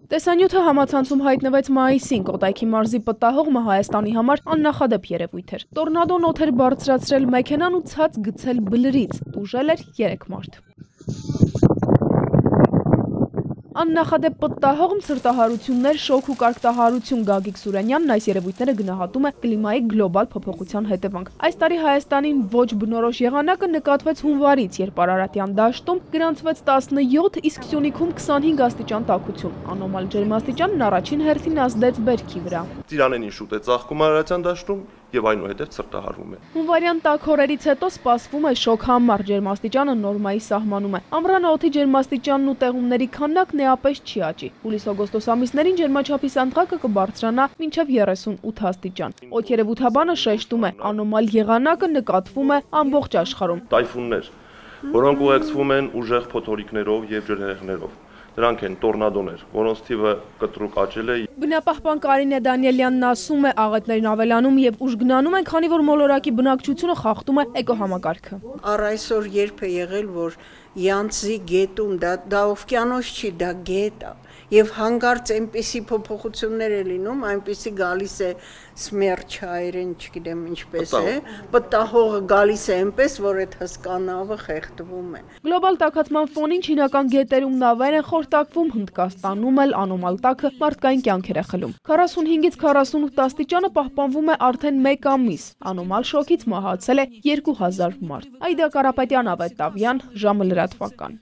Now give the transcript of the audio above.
Տեսանյութը համացանցում հայտնվեց մայիսին, Կոտայքի մարզի պտտահողմը Հայաստանի համար աննախադեպ երևույթ էր։ Տորնադոն օդ էր բարձրացրել մեքենան ու ցած գցել բլրից, տուժել էր 3 մարդ։ Աննախադեպ պտտահողմ, ցրտահարություններ, շոկ ու կարգտահարություն Գագիկ Սուրենյանն այս երևույթները գնահատում է կլիմայի գլոբալ փոփոխության հետևանք։ Այս տարի Հայաստանին ոչ բնորոշ եղանակը նկատվեց հունվարից, երբ Արարատյան դաշտում գրանցվեց 17, իսկ Սյունիքում 25 աստիճան տաքություն։ Անոմալ ջերմաստիճանն առաջին հերթին ազդեց բերքի վրա։ Ծիրանենին շուտ է ծաղկում Արարատյան դաշտում եւ այնուհետեւ ցրտահարվում է։ Հունվարյան տաք օրերից հետո սպասվում է շոկ համառ, ջերմաստիճանը նորմայի սահմանում է։ Ամռանը օդի ջերմաստիճանն ու տեղումների քանակն էապես չի աճի։ Հուլիս-օգոստոս ամիսներին ջերմաչափի սանդղակը կբարձրանա մինչև 38 աստիճան։ Օդերևութաբանը շեշտում է, անոմալ եղանակը նկատվում է ամբողջ աշխարհում։ Տայֆուններ, որոնք ուղեկցվում են ուժեղ փոթորիկներով եւ ջրհեղեղներով։ Դրանք են տորնադոներ, որոնց թիվը կտրուկ աճել է։ Բնապահպան Կարինե Դանիելյանն ասում է, աղետներն ավելանում եւ ուժգնանում են, քանի որ մոլորակի բնակչությունը խախտում է էկոհամակարգը։ Առ այսօր երբ է եղել, որ Յանցի գետում դա օվկիանոս չի, դա գետ է, եւ հանգարց այնպիսի փոփոխություններ է լինում, այնպիսի գալիս է սմերջ հայերեն, չգիտեմ ինչպես է, պտտահողը գալիս է այնպես, որ այդ հսկանավը խեղդվում է։ Գլոբալ տաքացման ֆոնին չինական գետերում նավեր են խորտակվում, Հնդկաստանում էլ անոմալ տաքը մարդկային կյանքեր է խլում։ 45-ից 48 աստիճանը պահպանվում է արդեն 1 ամիս։ Անոմալ շոկից մահացել է 2000 մարդ։ Այդա Կարապետյան, Ավետ Տավյան, ժամը լրատվական։